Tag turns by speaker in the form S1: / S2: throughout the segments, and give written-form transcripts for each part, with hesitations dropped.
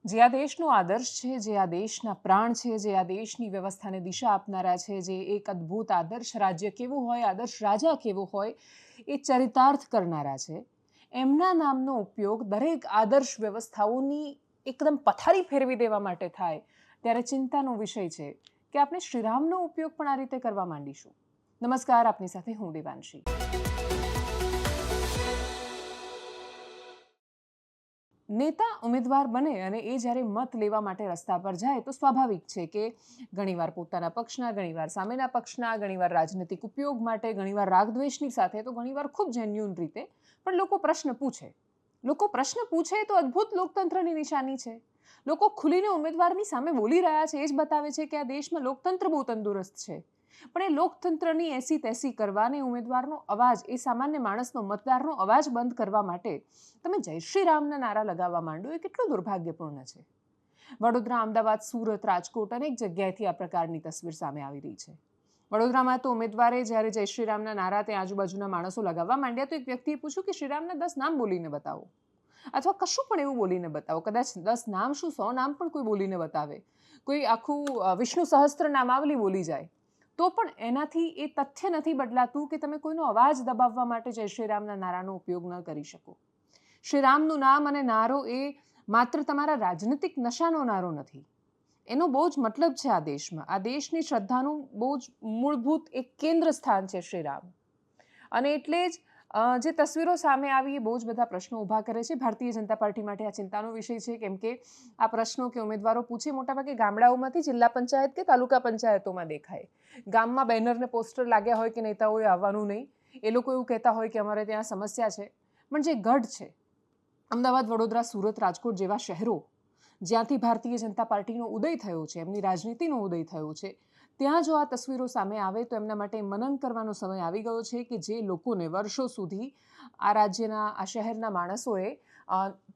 S1: જે આ દેશનો આદર્શ છે, જે આ દેશના પ્રાણ છે, જે આ દેશની વ્યવસ્થાને દિશા આપનારા છે, જે એક અદ્ભુત આદર્શ રાજ્ય કેવું હોય, આદર્શ રાજા કેવો હોય એ ચરિતાર્થ કરનારા છે, એમના નામનો ઉપયોગ દરેક આદર્શ વ્યવસ્થાઓની એકદમ પથારી ફેરવી દેવા માટે થાય ત્યારે ચિંતાનો વિષય છે કે આપણે શ્રીરામનો ઉપયોગ પણ આ રીતે કરવા માંડીશું. નમસ્કાર, આપની સાથે હું દેવાંશી. નેતા ઉમેદવાર બને અને એ જ્યારે મત લેવા માટે રસ્તા પર જાય તો સ્વાભાવિક છે કે ઘણીવાર પોતાના પક્ષના, ઘણીવાર સામેના પક્ષના, ઘણીવાર રાજનીતિક ઉપયોગ માટે, ઘણીવાર રાગદ્વેષની સાથે, તો ઘણીવાર ખૂબ જેન્યુન રીતે પણ લોકો પ્રશ્ન પૂછે. લોકો પ્રશ્ન પૂછે તો અદ્ભુત લોકતંત્રની નિશાની છે. લોકો ખુલીને ઉમેદવારની સામે બોલી રહ્યા છે એ જ બતાવે છે કે આ દેશમાં લોકતંત્ર બહુ તંદુરસ્ત છે. પણ એ લોકતંત્રની એસી તેસી કરવાને, ઉમેદવારનો અવાજ, એ સામાન્ય માણસનો, મતદારનો અવાજ બંધ કરવા માટે તમે જય શ્રી રામના નારા લગાવવા માંડો એ કેટલું દુર્ભાગ્યપૂર્ણ છે. વડોદરા, અમદાવાદ, સુરત, રાજકોટ અનેક જગ્યાએથી આ પ્રકારની તસવીર સામે આવી રહી છે. વડોદરામાં તો ઉમેદવારે જ્યારે જય શ્રી રામના નારા ત્યાં આજુબાજુના માણસો લગાવવા માંડ્યા તો એક વ્યક્તિએ પૂછ્યું કે શ્રીરામના 10 નામ બોલીને બતાવો, અથવા કશું પણ એવું બોલીને બતાવો. કદાચ 10 નામ શું, 100 નામ પણ કોઈ બોલીને બતાવે, કોઈ આખું વિષ્ણુ સહસ્ત્ર નામાવલી બોલી જાય, તો પણ એનાથી એ તથ્ય નથી બદલાતું કે તમે કોઈનો અવાજ દબાવવા માટે જય શ્રી રામના નારાનો ઉપયોગ ન કરી શકો. શ્રીરામનું નામ અને નારો એ માત્ર તમારા રાજનીતિક નશાનો નારો નથી. એનો બહુ જ મતલબ છે આ દેશમાં. આ દેશની શ્રદ્ધાનું બહુ જ મૂળભૂત એક કેન્દ્ર સ્થાન છે શ્રીરામ. અને એટલે જ જે તસવીરો સામે આવી એ બહુ જ બધા પ્રશ્નો ઊભા કરે છે. ભારતીય જનતા પાર્ટી માટે આ ચિંતાનો વિષય છે, કેમ કે આ પ્રશ્નો કે ઉમેદવારો પૂછે મોટાભાગે ગામડાઓમાંથી જિલ્લા પંચાયત કે તાલુકા પંચાયતોમાં દેખાય. ગામમાં બેનરને પોસ્ટર લાગ્યા હોય કે નેતાઓએ આવવાનું નહીં, એ લોકો એવું કહેતા હોય કે અમારે ત્યાં સમસ્યા છે. પણ જે ગઢ છે, અમદાવાદ, વડોદરા, સુરત, રાજકોટ જેવા શહેરો જ્યાંથી ભારતીય જનતા પાર્ટીનો ઉદય થયો છે, એમની રાજનીતિનો ઉદય થયો છે, ત્યાં જો આ તસવીરો સામે આવે તો એમના માટે મનન કરવાનો સમય આવી ગયો છે કે જે લોકોને વર્ષો સુધી આ રાજ્યના, આ શહેરના માણસોએ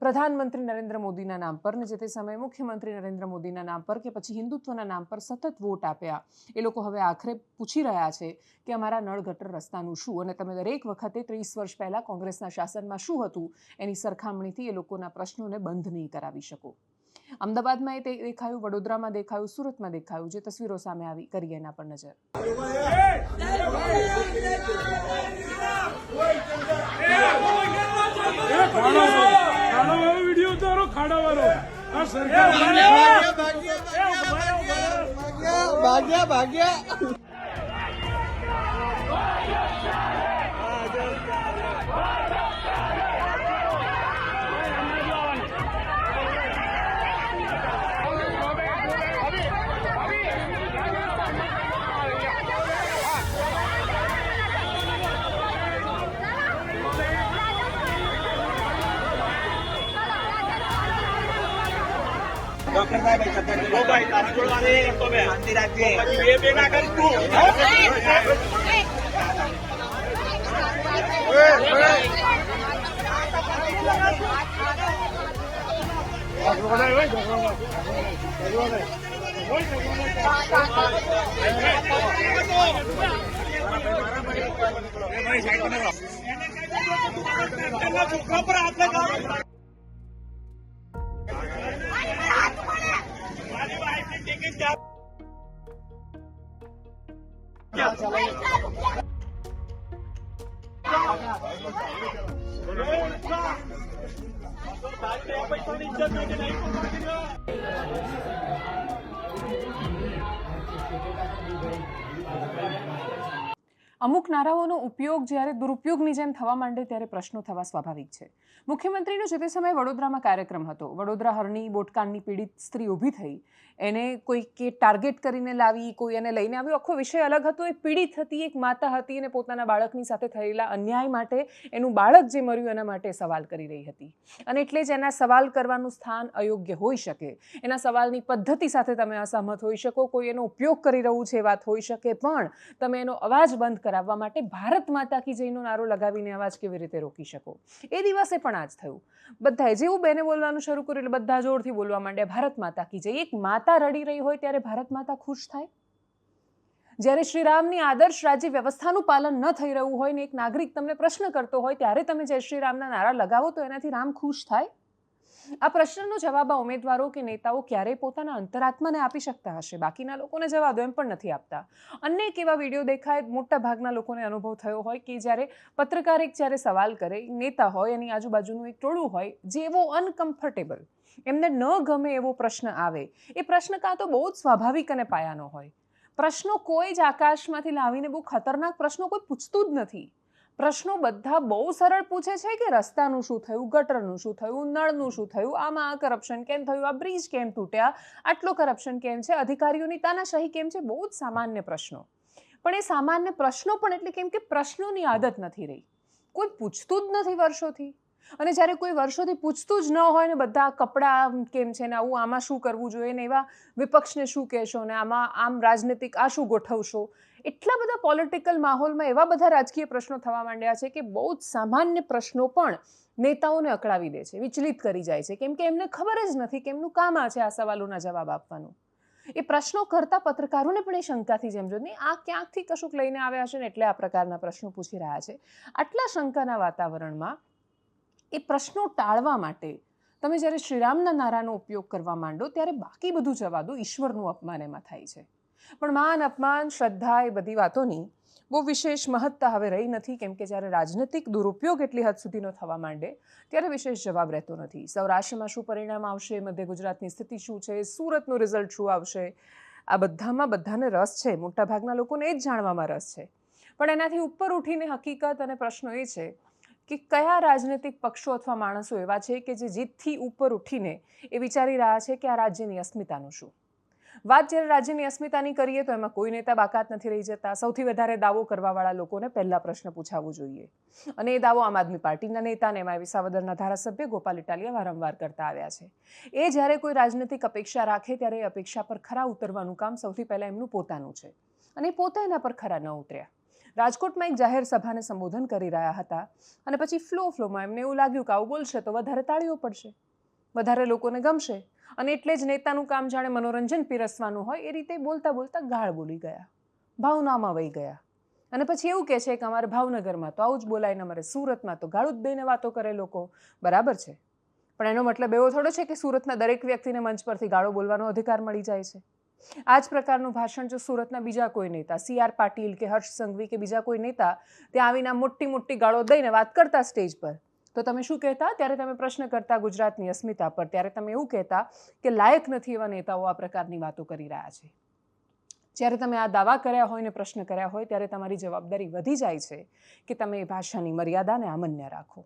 S1: પ્રધાનમંત્રી નરેન્દ્ર મોદીના નામ પર ને જે તે સમયે મુખ્યમંત્રી નરેન્દ્ર મોદીના નામ પર કે પછી હિન્દુત્વના નામ પર સતત વોટ આપ્યા, એ લોકો હવે આખરે પૂછી રહ્યા છે કે અમારા નળ ગટર રસ્તાનું શું? અને તમે દરેક વખતે 30 વર્ષ પહેલાં કોંગ્રેસના શાસનમાં શું હતું એની સરખામણીથી એ લોકોના પ્રશ્નોને બંધ નહીં કરાવી શકો. અમદાવાદમાં એ દેખાયું, વડોદરામાં દેખાયું, સુરતમાં દેખાયું. જે તસવીરો સામે આવી, કરીએ એના પર નજર.
S2: વિડીયો ઉતારો, ખાડા વાળો ભાગ્યા.
S3: ડોક્ટર સાહેબ ભાઈ તારા જોડવાને તો બે શાંતિ રાખજે, પછી બે ના કરી તું છોકરા પર હાથ લગાવ.
S1: અમુક નારાઓનો ઉપયોગ જ્યારે દુરુપયોગની જેમ થવા માંડે ત્યારે પ્રશ્નો થવા સ્વાભાવિક છે. મુખ્યમંત્રીનો જે તે સમયે વડોદરામાં કાર્યક્રમ હતો. વડોદરા હરણી બોટકાંડની પીડિત સ્ત્રી ઊભી થઈ, એને કોઈ કે ટાર્ગેટ કરીને લાવી, કોઈ એને લઈને આવ્યું, આખો વિષય અલગ હતો. એ પીડિત હતી, એક માતા હતી અને પોતાના બાળકની સાથે થયેલા અન્યાય માટે, એનું બાળક જે મર્યું એના માટે સવાલ કરી રહી હતી. અને એટલે જ એના સવાલ કરવાનું સ્થાન અયોગ્ય હોઈ શકે, એના સવાલની પદ્ધતિ સાથે તમે અસહમત હોઈ શકો, કોઈ એનો ઉપયોગ કરી રહ્યું છે એ વાત હોઈ શકે, પણ તમે એનો અવાજ બંધ કરાવવા માટે ભારત માતા કી જયનો નારો લગાવીને અવાજ કેવી રીતે રોકી શકો? એ દિવસે પણ આ જ થયું. બધાએ જેવું બેને બોલવાનું શરૂ કર્યું એટલે બધા જોરથી બોલવા માંડ્યા, ભારત માતા કી જય. એક માતા રડી રહી હોય ત્યારે ભારત માતા ખુશ થાય? જ્યારે શ્રીરામની આદર્શ રાજ્ય વ્યવસ્થાનું પાલન ન થઈ રહ્યું હોય ને એક નાગરિક તમને પ્રશ્ન કરતો હોય ત્યારે તમે જય શ્રી રામના નારા લગાવો તો એનાથી રામ ખુશ થાય? આ પ્રશ્નનો જવાબ આ ઉમેદવારો કે નેતાઓ ક્યારેય પોતાના અંતરાત્માને આપી શકતા હશે, બાકીના લોકોને જવા દો એમ પણ નથી આપતા. અનેક એવા વિડીયો દેખાય, મોટા ભાગના લોકોને અનુભવ થયો હોય કે જ્યારે પત્રકાર એક જ્યારે સવાલ કરે, નેતા હોય એની આજુબાજુનું એક ટોળું હોય જે એવો અનકમ્ફર્ટેબલ, એમને ન ગમે એવો પ્રશ્ન આવે, એ પ્રશ્ન કાં તો બહુ જ સ્વાભાવિક અને પાયાનો હોય. પ્રશ્નો કોઈ જ આકાશમાંથી લાવીને બહુ ખતરનાક પ્રશ્નો કોઈ પૂછતું જ નથી. પ્રશ્નો બધા બહુ સરળ પૂછે છે કે રસ્તાનું શું થયું, ગટરનું શું થયું, નળનું શું થયું, આમાં આ કરપ્શન કેમ થયું, આ બ્રિજ કેમ તૂટ્યા, આટલો કરપ્શન કેમ છે, અધિકારીઓની તાનાશાહી કેમ છે, બહુ જ સામાન્ય પ્રશ્નો. પણ એ સામાન્ય પ્રશ્નો પણ એટલે કેમ કે પ્રશ્નોની આદત નથી રહી, કોઈ પૂછતું જ નથી વર્ષોથી. અને જ્યારે કોઈ વર્ષોથી પૂછતું જ ન હોય ને બધા કપડાં કેમ છે ને આવું આમાં શું કરવું જોઈએ ને એવા વિપક્ષને શું કહેશો ને આમાં આમ રાજનીતિક આ શું ગોઠવશો, એટલા બધા પોલિટિકલ માહોલમાં એવા બધા રાજકીય પ્રશ્નો થવા માંડ્યા છે કે બહુ જ સામાન્ય પ્રશ્નો પણ નેતાઓને અકળાવી દે છે, વિચલિત કરી જાય છે, કેમ કે એમને ખબર જ નથી કે એમનું કામ આ છે આ સવાલોના જવાબ આપવાનું. એ પ્રશ્નો કરતા પત્રકારોને પણ એ શંકાથી સમજો નહીં આ ક્યાંકથી કશુંક લઈને આવ્યા હશે ને એટલે આ પ્રકારના પ્રશ્નો પૂછી રહ્યા છે. આટલા શંકાના વાતાવરણમાં એ પ્રશ્નો ટાળવા માટે તમે જ્યારે શ્રીરામના નારાનો ઉપયોગ કરવા માંડો ત્યારે બાકી બધું જવા દો, ઈશ્વરનું અપમાન એમાં થાય છે. પણ માન, અપમાન, શ્રદ્ધા એ બધી વાતોની બહુ વિશેષ મહત્તા હવે રહી નથી, કેમ કે જ્યારે રાજનૈતિક દુરુપયોગ એટલી હદ સુધીનો થવા માંડે ત્યારે વિશેષ જવાબ રહેતો નથી. સૌરાષ્ટ્રમાં શું પરિણામ આવશે, મધ્ય ગુજરાતની સ્થિતિ શું છે, સુરતનું રિઝલ્ટ શું આવશે, આ બધામાં બધાને રસ છે, મોટાભાગના લોકોને એ જ જાણવામાં રસ છે. પણ એનાથી ઉપર ઉઠીને હકીકત અને પ્રશ્નો એ છે કે કયા રાજનૈતિક પક્ષો અથવા માણસો એવા છે કે જે જીતથી ઉપર ઉઠીને એ વિચારી રહ્યા છે કે આ રાજ્યની અસ્મિતાનું શું. વાત જ્યારે રાજ્યની અસ્મિતાની કરીએ તો એમાં કોઈ નેતા બાકાત નથી રહી જતા. સૌથી વધારે દાવો કરવાવાળા લોકોને પહેલા પ્રશ્ન પૂછાવવો જોઈએ અને એ દાવો આમ આદમી પાર્ટીના નેતા અને એમાં વિસાવદરના ધારાસભ્ય ગોપાલ ઇટાલિયા વારંવાર કરતા આવ્યા છે. એ જ્યારે કોઈ રાજનૈતિક અપેક્ષા રાખે ત્યારે એ અપેક્ષા પર ખરા ઉતરવાનું કામ સૌથી પહેલાં એમનું પોતાનું છે અને પોતે એના પર ખરા ન ઉતર્યા. રાજકોટમાં એક જાહેર સભાને સંબોધન કરી રહ્યા હતા અને પછી ફ્લોમાં એમને એવું લાગ્યું કે આવું બોલશે તો વધારે તાળીઓ પડશે, વધારે લોકોને ગમશે અને એટલે જ નેતાનું કામ જાણે મનોરંજન પીરસવાનું હોય એ રીતે બોલતા બોલતા ગાળ બોલી ગયા, ભાવનામાં વહી ગયા. અને પછી એવું કહે છે કે અમારે ભાવનગરમાં તો આવું જ બોલાય ને અમારે સુરતમાં તો ગાળું જ દઈને વાતો કરે લોકો. બરાબર છે, પણ એનો મતલબ એવો થોડો છે કે સુરતના દરેક વ્યક્તિને મંચ પરથી ગાળો બોલવાનો અધિકાર મળી જાય છે. આ જ પ્રકારનું ભાષણ જો સુરતના બીજા કોઈ નેતા CR પાટીલ કે હર્ષ સંઘવી કે બીજા કોઈ નેતા ત્યાં આવીને મોટી મોટી ગાળો દઈને વાત કરતા સ્ટેજ પર, તો તમે શું કહેતા? ત્યારે તમે પ્રશ્ન કરતા ગુજરાતની અસ્મિતા પર, ત્યારે તમે એવું કહેતા કે લાયક નથી એવા નેતાઓ આ પ્રકારની વાતો કરી રહ્યા છે. જ્યારે તમે આ દાવા કર્યા હોય ને પ્રશ્ન કર્યા હોય ત્યારે તમારી જવાબદારી વધી જાય છે કે તમે એ ભાષાની મર્યાદાને આમન્ય રાખો.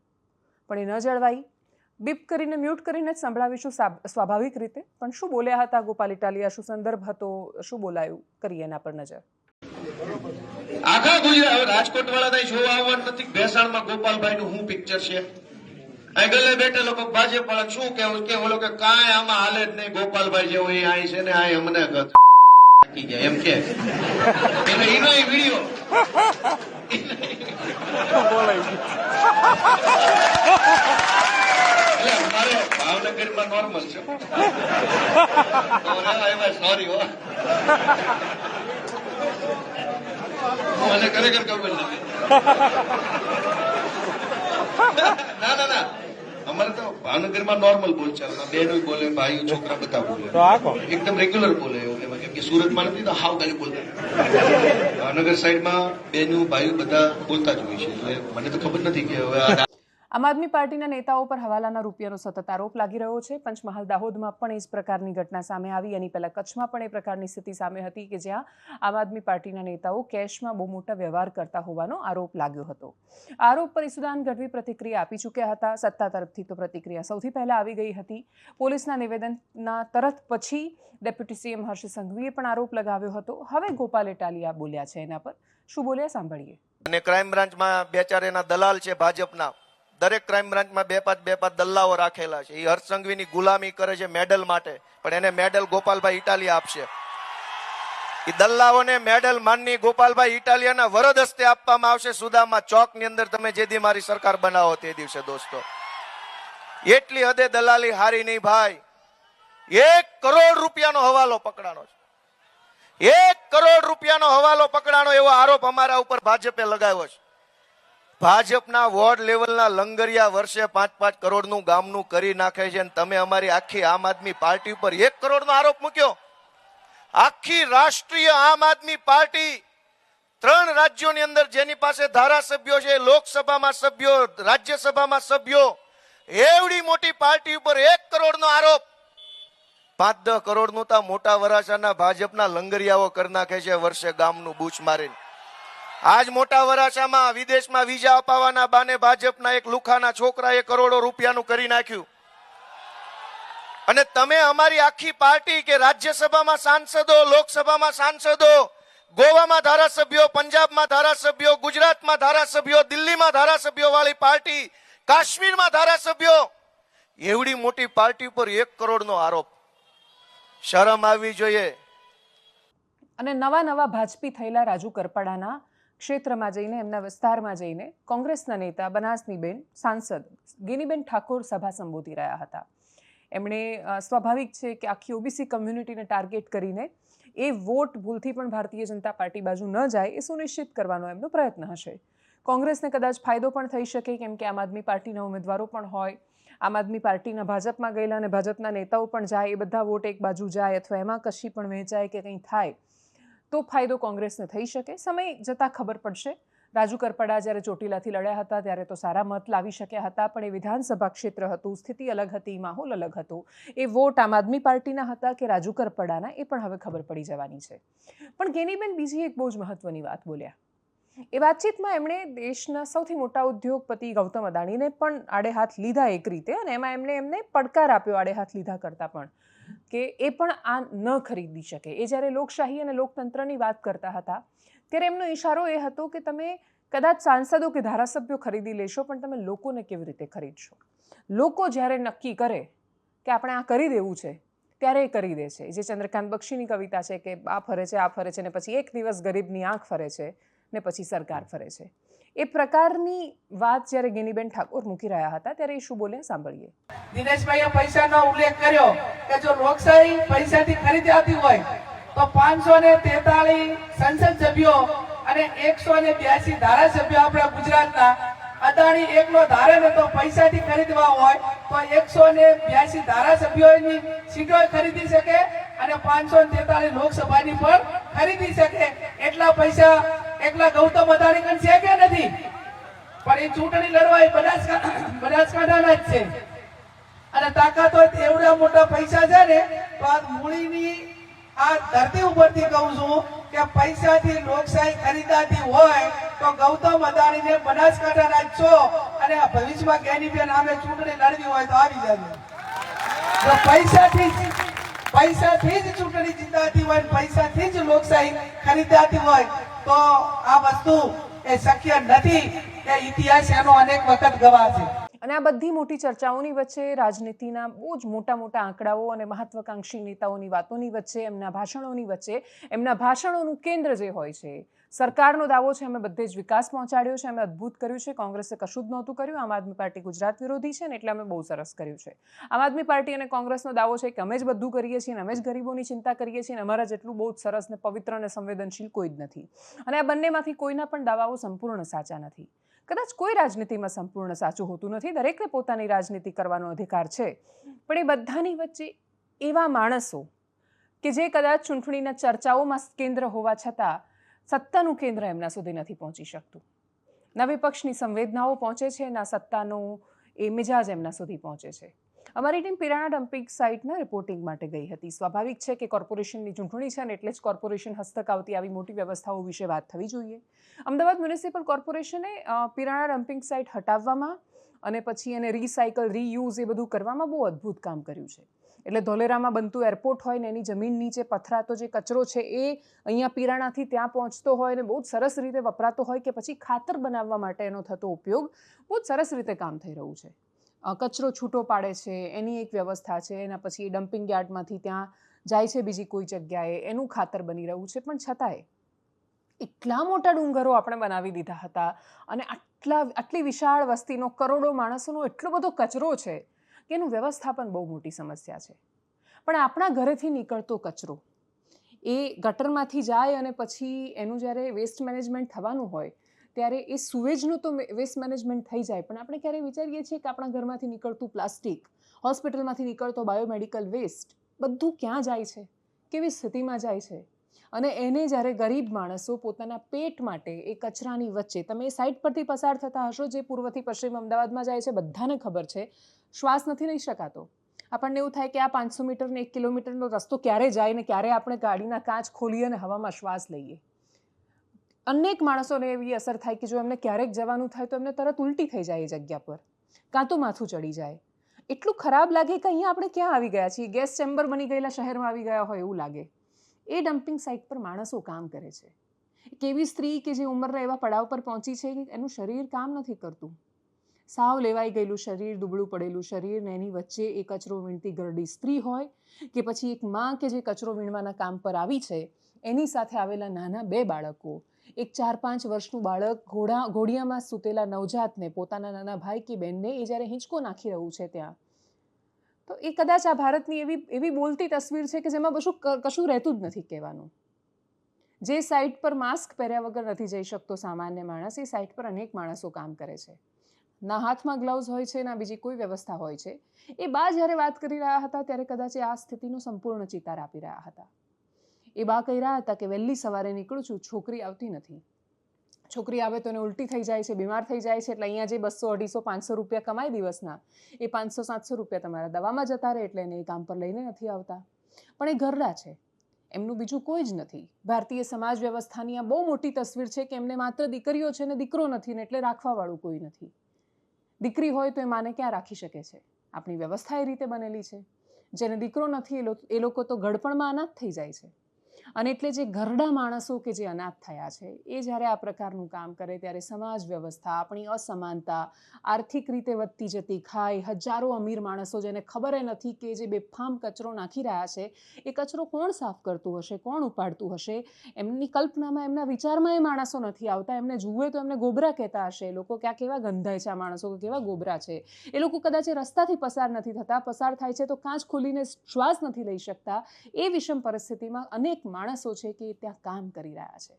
S1: પણ એ ન જળવાઈ, બીપ કરીને મ્યુટ કરીને જ સંભળાવીશું સ્વાભાવિક રીતે. પણ શું બોલ્યા હતા ગોપાલ ઇટાલિયા, શું સંદર્ભ હતો, શું બોલાયું, કરીએ એના પર નજર.
S4: આખા ગુજરાત રાજકોટ વાળા જોવા આવવાનું નથી. ભેસાણમાં ગોપાલભાઈ નું શું પિક્ચર છે? અહીં ગલે બેઠે લોકો ભાજપ વાળા શું કેવું કે ઓલો કે કાંઈ આમાં હાલે જ નહીં, ગોપાલભાઈ જેવો એ અહીં છે ને અહીં અમને થાકી ગયા એમ કે એટલે એનો એ વિડીયો અમારે ભાવનગરમાં નોર્મલ છે. સોરી હો, મને ખરેખર ખબર નથી. ના અમારે તો ભાવનગરમાં નોર્મલ બોલચાલમાં બહેનો બોલે, ભાઈઓ છોકરા બધા બોલે, એકદમ રેગ્યુલર બોલે. કેમ કે સુરતમાં નથી તો હાવ ગાલી બોલતા. ભાવનગર સાઈડમાં બહેનો ભાઈઓ બધા બોલતા જ હોય છે. એટલે મને તો ખબર નથી કે હવે
S1: આમ આદમી પાર્ટીના નેતાઓ પર હવાલાના રૂપિયાનો સતત આરોપ લાગી રહ્યો છે. પંચમહાલ, દાહોદમાં પણ એ જ પ્રકારની ઘટના સામે આવી. એની પહેલા કચ્છમાં પણ એ પ્રકારની સ્થિતિ સામે હતી કે જ્યાં આમ આદમી પાર્ટીના નેતાઓ કેશમાં બહુ મોટા વ્યવહાર કરતા હોવાનો આરોપ લાગ્યો હતો. આરોપ પર ઈસુદાન ગઢવી પ્રતિક્રિયા આપી ચૂક્યા હતા. સત્તા તરફથી તો પ્રતિક્રિયા સૌથી પહેલા આવી ગઈ હતી. પોલીસના નિવેદનના તરત પછી ડેપ્યુટી CM હર્ષ સંઘવીએ પણ આરોપ લગાવ્યો હતો. હવે ગોપાલ ઇટાલિયા બોલ્યા છે એના પર. શું બોલ્યા સાંભળીએ.
S5: અને ક્રાઇમ બ્રાન્ચમાં બે ચાર એના દલાલ છે ભાજપના. દરેક ક્રાઇમ બ્રાન્ચમાં બે પાંચ દલ્લાઓ રાખેલા છે. એ હર્ષ સંઘવીની ગુલામી કરે છે મેડલ માટે, પણ એને મેડલ ગોપાલભાઈ ઇટાલિયા આપશે. એ દલ્લાઓને મેડલ માનની ગોપાલભાઈ ઇટાલિયાના વરદ હસ્તે આપવામાં આવશે. સુદામા ચોકની અંદર તમે જે દી મારી સરકાર બનાવો તે દિવસે દોસ્તો. એટલી હદે દલાલી હારી નહીં ભાઈ. 1 કરોડ રૂપિયાનો હવાલો પકડાનો છે. 1 કરોડ રૂપિયાનો હવાલો પકડાનો એવો આરોપ અમારા ઉપર ભાજપે લગાવ્યો છે. ભાજપના વોર્ડ લેવલના લંગરિયા વર્ષે 5-5 કરોડનું ગામનું કરી નાખે છે અને તમે અમારી આખી આમ આદમી પાર્ટી ઉપર 1 કરોડનો આરોપ મૂક્યો. આખી રાષ્ટ્રીય આમ આદમી પાર્ટી 3 રાજ્યોની અંદર જેની પાસે ધારાસભ્યો છે, લોકસભામાં સભ્યો, રાજ્યસભામાં સભ્યો, એવડી મોટી પાર્ટી ઉપર 1 કરોડનો આરોપ. 5-10 કરોડનું તો મોટા વરાછાના ભાજપના લંગરિયાઓ કરી નાખે છે વર્ષે ગામનું બૂચ મારીને. આજ મોટા વરાછામાં વિદેશમાં વિઝા અપાવવાના બાને ભાજપના એક લુખાના છોકરાએ કરોડો રૂપિયાનું કરી નાખ્યું. અને તમે અમારી આખી પાર્ટી કે રાજ્યસભામાં સાંસદો, લોકસભામાં સાંસદો, ગોવામાં ધારાસભ્યો, પંજાબમાં ધારાસભ્યો, ગુજરાતમાં ધારાસભ્યો, દિલ્હીમાં ધારાસભ્યો વાળી પાર્ટી, કાશ્મીરમાં ધારાસભ્યો, એવડી મોટી પાર્ટી પર 1 કરોડનો આરોપ. શરમ આવવી જોઈએ.
S1: અને નવા ભાજપી થયેલા રાજુ કરપડાના ક્ષેત્રમાં જઈને, એમના વિસ્તારમાં જઈને કોંગ્રેસના નેતા બનાસનીબેન સાંસદ ગેનીબેન ઠાકોર સભા સંબોધી રહ્યા હતા. એમણે સ્વાભાવિક છે કે આખી ઓબીસી કમ્યુનિટીને ટાર્ગેટ કરીને એ વોટ ભૂલથી પણ ભારતીય જનતા પાર્ટી બાજુ ન જાય એ સુનિશ્ચિત કરવાનો એમનો પ્રયત્ન હશે. કોંગ્રેસને કદાચ ફાયદો પણ થઈ શકે, કેમ કે આમ આદમી પાર્ટીના ઉમેદવારો પણ હોય, આમ આદમી પાર્ટીના ભાજપમાં ગયેલા અને ભાજપના નેતાઓ પણ જાય, એ બધા વોટ એક બાજુ જાય અથવા એમાં કશી પણ વહેંચાય કે કંઈ થાય તો ફાયદો કોંગ્રેસને થઈ શકે. સમય જતાં ખબર પડશે. રાજુ કરપડા જ્યારે ચોટીલાથી લડ્યા હતા ત્યારે તો સારા મત લાવી શક્યા હતા, પણ એ વિધાનસભા ક્ષેત્ર હતું, સ્થિતિ અલગ હતી, માહોલ અલગ હતો. એ વોટ આમ આદમી પાર્ટીના હતા કે રાજુ કરપડાના એ પણ હવે ખબર પડી જવાની છે. પણ ગેનીબેન બીજી એક બહુ જ મહત્વની વાત બોલ્યા. એ વાતચીતમાં એમણે દેશના સૌથી મોટા ઉદ્યોગપતિ ગૌતમ અદાણીને પણ આડે હાથ લીધા એક રીતે, અને એમાં એમને પડકાર આપ્યો આડે હાથ લીધા કરતાં પણ, કે એ પણ આ ન ખરીદી શકે. એ જ્યારે લોકશાહી અને લોકતંત્રની વાત કરતા હતા ત્યારે એમનો ઇશારો એ હતો કે તમે કદાચ સાંસદો કે ધારાસભ્યો ખરીદી લેશો, પણ તમે લોકોને કેવી રીતે ખરીદશો? લોકો જ્યારે નક્કી કરે કે આપણે આ કરી દેવું છે ત્યારે એ કરી દે છે. જે ચંદ્રકાંત બક્ષીની કવિતા છે કે આ ફરે છે ને પછી એક દિવસ ગરીબની આંખ ફરે છે ને પછી સરકાર ફરે છે. એ પ્રકારની વાત જ્યારે ગેનીબેન ઠાકોર મૂકી રહ્યા હતા ત્યારે એ શું બોલે સાંભળીએ.
S6: દિનેશભાઈએ પૈસાનો ઉલ્લેખ કર્યો કે જો લોકશાહી પૈસાથી ખરીદાતી હોય તો 543 સંસદ સભ્યો અને 182 ધારાસભ્યો આપણા ગુજરાતના, અદાણી એકલો ધારે ને તો પૈસાથી ખરીદવા હોય તો 182 ધારાસભ્યોની સીટો ખરીદી શકે અને 543 લોકસભાની પણ ખરીદી શકે. એટલા પૈસા એકલા ગૌતમ અદાણી કન છે કે નથી? પણ એ ચૂંટણી લડવા બનાસકાંઠાના જ છે. અને તાકાત હોય એવડા મોટા પૈસા છે ને તો આ મૂળીની આ ધરતી ઉપરથી કહું છું કે પૈસાથી લોકશાહી ખરીદાતી હોય તો ગૌતમ અદાણીને બનાસકાંઠાના જ છો, અને ભવિષ્યમાં ગેનીબેન સામે ચૂંટણી લડવી હોય તો આવી જાય. જો પૈસાથી જ ચૂંટણી જીતાતી હોય, પૈસાથી જ લોકશાહી ખરીદાતી હોય તો આ વસ્તુ એ શક્ય નથી. એ ઇતિહાસ એનો અનેક વખત ગવાહ છે.
S1: અને આ બધી મોટી ચર્ચાઓની વચ્ચે, રાજનીતિના બહુ જ મોટા આંકડાઓ અને મહત્વાકાંક્ષી નેતાઓની વાતોની વચ્ચે, એમના ભાષણોની વચ્ચે, એમના ભાષણોનું કેન્દ્ર જે હોય છે, સરકારનો દાવો છે અમે બધે જ વિકાસ પહોંચાડ્યો છે, અમે અદ્ભુત કર્યું છે, કોંગ્રેસે કશું જ નહોતું કર્યું, આમ આદમી પાર્ટી ગુજરાત વિરોધી છે ને એટલે અમે બહુ સરસ કર્યું છે. આમ આદમી પાર્ટી અને કોંગ્રેસનો દાવો છે કે અમે જ બધું કરીએ છીએ, અમે જ ગરીબોની ચિંતા કરીએ છીએ, અમારા જેટલું બહુ જ સરસ ને પવિત્ર અને સંવેદનશીલ કોઈ જ નથી. અને આ બંનેમાંથી કોઈના પણ દાવાઓ સંપૂર્ણ સાચા નથી. કદાચ કોઈ રાજનીતિમાં સંપૂર્ણ સાચું હોતું નથી, દરેકને પોતાની રાજનીતિ કરવાનો અધિકાર છે, પણ એ બધાની વચ્ચે એવા માણસો કે જે કદાચ ચૂંટણીના ચર્ચાઓમાં કેન્દ્ર હોવા છતાં સત્તાનું કેન્દ્ર એમના સુધી નથી પહોંચી શકતું. ના વિપક્ષની સંવેદનાઓ પહોંચે છે, ના સત્તાનો એ મિજાજ એમના સુધી પહોંચે છે. અમારી ટીમ પિરાણા ડમ્પિંગ સાઇટના રિપોર્ટિંગ માટે ગઈ હતી. સ્વાભાવિક છે કે કોર્પોરેશનની ચૂંટણી છે ને એટલે જ કોર્પોરેશન હસ્તક આવતી આવી મોટી વ્યવસ્થાઓ વિશે વાત થવી જોઈએ. અમદાવાદ મ્યુનિસિપલ કોર્પોરેશને પિરાણા ડમ્પિંગ સાઇટ હટાવવામાં અને પછી એને રિસાયકલ, રીયુઝ એ બધું કરવામાં બહુ અદ્ભુત કામ કર્યું છે. એટલે ધોલેરામાં બનતું એરપોર્ટ હોય ને એની જમીન નીચે પથરાતો જે કચરો છે એ અહીંયા પિરાણાથી ત્યાં પહોંચતો હોય ને બહુ જ સરસ રીતે વપરાતો હોય કે પછી ખાતર બનાવવા માટે એનો થતો ઉપયોગ બહુ જ સરસ રીતે કામ થઈ રહ્યું છે. કચરો છૂટો પાડે છે એની એક વ્યવસ્થા છે, એના પછી ડમ્પિંગ યાર્ડમાંથી ત્યાં જાય છે બીજી કોઈ જગ્યાએ, એનું ખાતર બની રહ્યું છે. પણ છતાંય એટલા મોટા ડુંગરો આપણે બનાવી દીધા હતા અને આટલી વિશાળ વસ્તીનો, કરોડો માણસોનો એટલો બધો કચરો છે કે એનું વ્યવસ્થાપન બહુ મોટી સમસ્યા છે. પણ આપણા ઘરેથી નીકળતો કચરો એ ગટરમાંથી જાય અને પછી એનું જ્યારે વેસ્ટ મેનેજમેન્ટ થવાનું હોય ત્યારે એ સુવેજનું તો વેસ્ટ મેનેજમેન્ટ થઈ જાય, પણ આપણે ક્યારેય વિચારીએ છીએ કે આપણા ઘરમાંથી નીકળતું પ્લાસ્ટિક, હોસ્પિટલમાંથી નીકળતો બાયોમેડિકલ વેસ્ટ બધું ક્યાં જાય છે, કેવી સ્થિતિમાં જાય છે? અને એને જ્યારે ગરીબ માણસો પોતાના પેટ માટે એ કચરાની વચ્ચે, તમે એ સાઈડ પરથી પસાર થતા હશો જે પૂર્વથી પશ્ચિમ અમદાવાદમાં જાય છે, બધાને ખબર છે, શ્વાસ નથી લઈ શકાતો. આપણને એવું થાય કે આ 500 મીટર ને 1 કિલોમીટરનો રસ્તો ક્યારે જાય ને ક્યારે આપણે ગાડીના કાચ ખોલીએ અને હવામાં શ્વાસ લઈએ. અનેક માણસોને એવી અસર થાય કે જો એમને ક્યારેક જવાનું થાય તો એમને તરત ઉલટી થઈ જાય એ જગ્યા પર, કાં તો માથું ચડી જાય. એટલું ખરાબ લાગે કે અહીંયા આપણે ક્યાં આવી ગયા છીએ, ગેસ ચેમ્બર બની ગયેલા શહેરમાં આવી ગયા હોય એવું લાગે. એ ડમ્પિંગ સાઇટ પર માણસો કામ કરે છે. એક એવી સ્ત્રી કે જે ઉંમરના એવા પડાવ પર પહોંચી છે કે એનું શરીર કામ નથી કરતું, સાવ લેવાઈ ગયેલું શરીર, દુબળું પડેલું શરીર, ને એની વચ્ચે એ કચરો વીણતી ગરડી સ્ત્રી હોય કે પછી એક માં કે જે કચરો વીણવાના કામ પર આવી છે, એની સાથે આવેલા નાના 2 બાળકો, એક 4-5 વર્ષનું બાળક ઘોડિયામાં સૂતેલા નવજાતને, પોતાના નાના ભાઈ કે બહેનને એ જ્યારે હિંચકો નાખી રહ્યું છે ત્યાં, તો એ કદાચ આ ભારતની એવી બોલતી તસવીર છે કે જેમાં કશું રહેતું જ નથી કહેવાનું. જે સાઇટ પર માસ્ક પહેર્યા વગર નથી જઈ શકતો સામાન્ય માણસ, એ સાઇટ પર અનેક માણસો કામ કરે છે. ના હાથમાં ગ્લવ્સ હોય છે, ના બીજી કોઈ વ્યવસ્થા હોય છે. એ બા જ્યારે વાત કરી રહ્યા હતા ત્યારે કદાચ આ સ્થિતિનો સંપૂર્ણ ચિતાર આપી રહ્યા હતા. એ બા કહી રહ્યા હતા કે વહેલી સવારે નીકળું છું, છોકરી આવતી નથી. છોકરી આવે તો એને ઉલટી થઈ જાય છે, બીમાર થઈ જાય છે, એટલે અહીંયા જે 200, 250, 500 રૂપિયા કમાય દિવસના, એ 500-700 રૂપિયા તમારા દવામાં જતા રહે, એટલે એને એ કામ પર લઈને નથી આવતા. પણ એ ઘરડા છે, એમનું બીજું કોઈ જ નથી. ભારતીય સમાજ વ્યવસ્થાની આ બહુ મોટી તસવીર છે કે એમને માત્ર દીકરીઓ છે ને દીકરો નથી, ને એટલે રાખવાવાળું કોઈ નથી. દીકરી હોય તો એ માને ક્યાં રાખી શકે છે? આપણી વ્યવસ્થા એ રીતે બનેલી છે. જેને દીકરો નથી એ લોકો તો ગળપણમાં અનાથ થઈ જાય છે. અને એટલે જે ઘરડા માણસો કે જે અનાથ થયા છે, એ જ્યારે આ પ્રકારનું કામ કરે ત્યારે સમાજ વ્યવસ્થા, આપણી અસમાનતા, આર્થિક રીતે વધતી જતી ખાઈ, હજારો અમીર માણસો જેને ખબર નથી કે જે બેફામ કચરો નાખી રહ્યા છે, એ કચરો કોણ સાફ કરતું હશે, કોણ ઉપાડતું હશે, એમની કલ્પનામાં, એમના વિચારમાં એ માણસો નથી આવતા. એમને જુએ તો એમને ગોબરા કહેતા હશે એ લોકો, કે આ કેવા ગંધાય છે, આ માણસો કેવા ગોબરા છે. એ લોકો કદાચ એ રસ્તાથી પસાર નથી થતા, પસાર થાય છે તો કાચ ખોલીને શ્વાસ નથી લઈ શકતા. એ વિષમ પરિસ્થિતિમાં અનેક માણસો છે કે ત્યાં કામ કરી રહ્યા છે.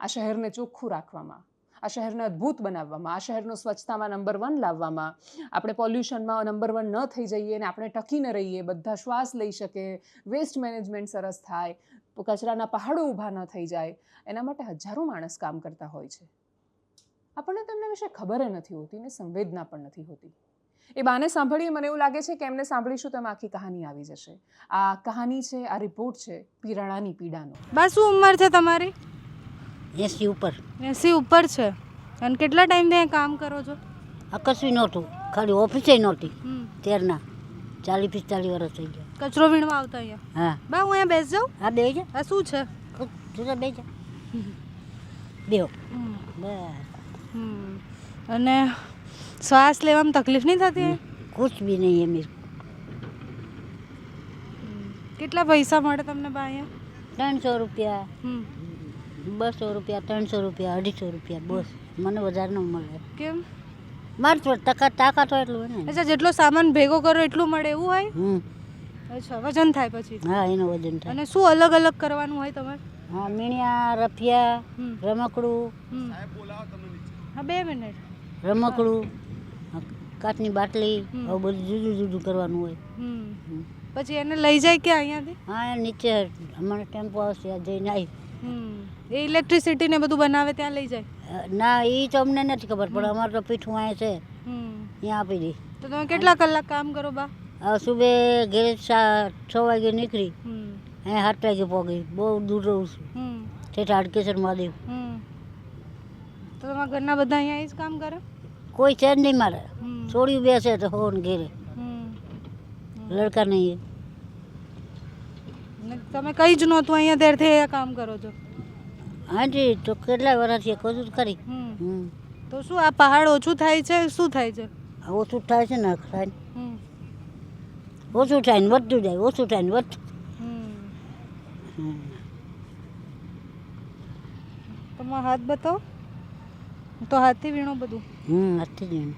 S1: આ શહેરને ચોખ્ખું રાખવામાં, આ શહેરને અદ્ભુત બનાવવામાં, આ શહેરનો સ્વચ્છતામાં નંબર 1 લાવવામાં, આપણે પોલ્યુશનમાં નંબર 1 ન થઈ જઈએ અને આપણે ટકીને રહીએ, બધા શ્વાસ લઈ શકે, વેસ્ટ મેનેજમેન્ટ સરસ થાય, કચરાના પહાડો ઊભા ન થઈ જાય, એના માટે હજારો માણસ કામ કરતા હોય છે. આપણને તેમના વિશે ખબર નથી હોતી ને સંવેદના પણ નથી હોતી. એ બાને સાંભળીએ મને એવું લાગે છે કે એમને સાંભળીશું તો એમાં આખી કહાની આવી જશે. આ કહાની છે, આ રિપોર્ટ છે પીરાણાની પીડાનો.
S7: બસ શું ઉંમર છે તમારી?
S8: 80 ઉપર.
S7: 80 ઉપર છે. અને કેટલા ટાઈમથી અહીં કામ કરો છો?
S8: આ કશું નહોતું, ખાલી ઓફિસે નહોતી. ત્યારના 40-45 વર્ષ થઈ ગયા.
S7: કચરો વીણવા આવતા અહીંયા?
S8: હા.
S7: બા હું અહીંયા બેસ જાઉં?
S8: હા, બે જા.
S7: આ શું છે?
S8: તું બે જા. બેહો. બસ.
S7: અને શ્વાસ લેવામાં તકલીફ નહીં થતી?
S8: કુછ બી નહીં એમ.
S7: કેટલા પૈસા મળે તમને બા અહીંયા?
S8: 300 રૂપિયા, 200 રૂપિયા, 300 રૂપિયા, 250 રૂપિયા, બસ. મને વધારે ન મળે.
S7: કેમ?
S8: મારે તો તાકાત હોય એટલું હોય ને.
S7: અચ્છા, જેટલો સામાન ભેગો કરો એટલું મળે એવું હોય? અચ્છા, વજન થાય પછી?
S8: હા, એનું વજન થાય.
S7: અને શું અલગ અલગ કરવાનું હોય તમારે?
S8: હા, મીણિયા, રફિયા, રમકડું.
S7: હા, 2 મિનિટ.
S8: રમકડું, કાચની બાટલી, આવું બધું જુદું જુદું કરવાનું હોય.
S7: પછી એને લઈ જાય કે અહીંયાથી?
S8: હા, નીચે અમારે ટેમ્પો આવશે, આ જઈને આવી.
S7: એ ઇલેક્ટ્રિસિટી ને બધું બનાવે ત્યાં લઈ જાય?
S8: ના, એ તો અમને નથી ખબર, પણ અમારે તો પીઠું અહીંયા છે, ત્યાં આપી દઈ.
S7: તો તમે કેટલા કલાક કામ કરો બા?
S8: સુબે ઘરે 6 વાગે નીકળી, અહીંયા 7 વાગે પહોંચી. બહુ દૂર રહું છું, ઠેઠ હાડકેસર મહાદેવ.
S7: તો તમારા ઘરના બધા અહીંયા જ કામ કરે?
S8: કોઈ છે જ નહીં મારે. છોડ્યું બેસે તો હો ને ઘેરે, લડકા નહીં.
S7: તમે કઈ જ નહોતું અહીંયા ત્યારથી અહીંયા કામ કરો છો?
S8: હાજી, તો કેટલા વર્ષથી કશું કરી.
S7: તો શું આ પહાડ ઓછું થાય છે? શું થાય છે?
S8: ઓછું થાય છે ને, થાય ઓછું થાય ને વધતું જાય, ઓછું થાય ને વધતું.
S7: તમારો હાથ બતાવો. તો હાથથી વીણો બધું?
S8: હાથથી જ વીણો.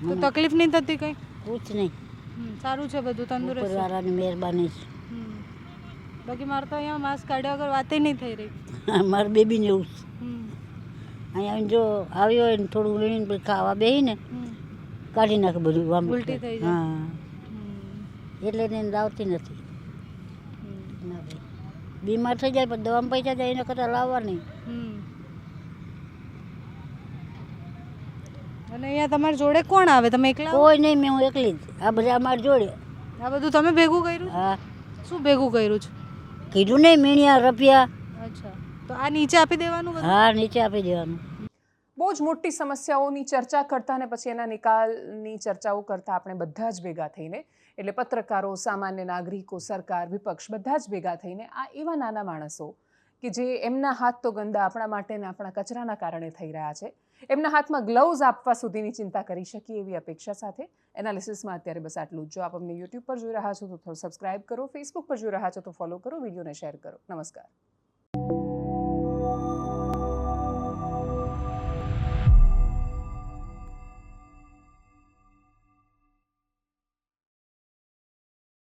S7: તો તકલીફ નહીં થતી કઈ?
S8: કુછ નહીં,
S7: સારું છે બધું, તંદુરસ્ત.
S8: ઉપરવાળાની મહેરબાની છે.
S7: બાકી મારે તો અહીંયા માસ્ક કાઢ્યા વગર વાતે નહીં થઈ રહી.
S8: મારા બેબીને એવું છે. અહીંયા આવીને જો આવ્યો હોય ને થોડું વીણીને પછી ખાવા બેસીને કાઢી નાખે બધું આમ
S7: ઉલટી થઈ જાય.
S8: હા એટલે એને આવતી નથી. ના ભાઈ બીમાર થઈ જાય પણ દવામાં પૈસા જાય એના કરતાં લાવવા નહીં.
S7: અને અહીંયા તમારી જોડે કોણ આવે? તમે એકલા આવો?
S8: કોઈ નહીં, મેં હું એકલી જ. આ બધા અમારી જોડે.
S7: આ બધું તમે ભેગું કર્યું?
S8: હા
S7: શું ભેગું કર્યું છે?
S8: કીધું નહીં, મીણિયા રૂપિયા.
S7: અચ્છા, તો આ નીચે આપી દેવાનું બધું?
S8: હા નીચે આપી દેવાનું.
S1: બહુ જ મોટી સમસ્યાઓની ચર્ચા કરતા અને પછી એના નિકાલની ચર્ચાઓ કરતા આપણે બધા જ ભેગા થઈને, એટલે પત્રકારો, સામાન્ય નાગરિકો, સરકાર, વિપક્ષ બધા જ ભેગા થઈને આ એવા નાના માણસો કે જે એમના હાથ તો ગંદા આપણા માટે ને આપણા કચરાના કારણે થઈ રહ્યા છે, એમના હાથમાં ગ્લવ્સ આપવા સુધીની ચિંતા કરી શકીએ એવી અપેક્ષા સાથે એનાલિસિસમાં અત્યારે બસ આટલું જ. જો આપ અમને યુટ્યુબ પર જોઈ રહ્યા છો તો સબસ્ક્રાઇબ કરો, ફેસબુક પર જોઈ રહ્યા છો તો ફોલો કરો, વિડીયોને શેર કરો. નમસ્કાર.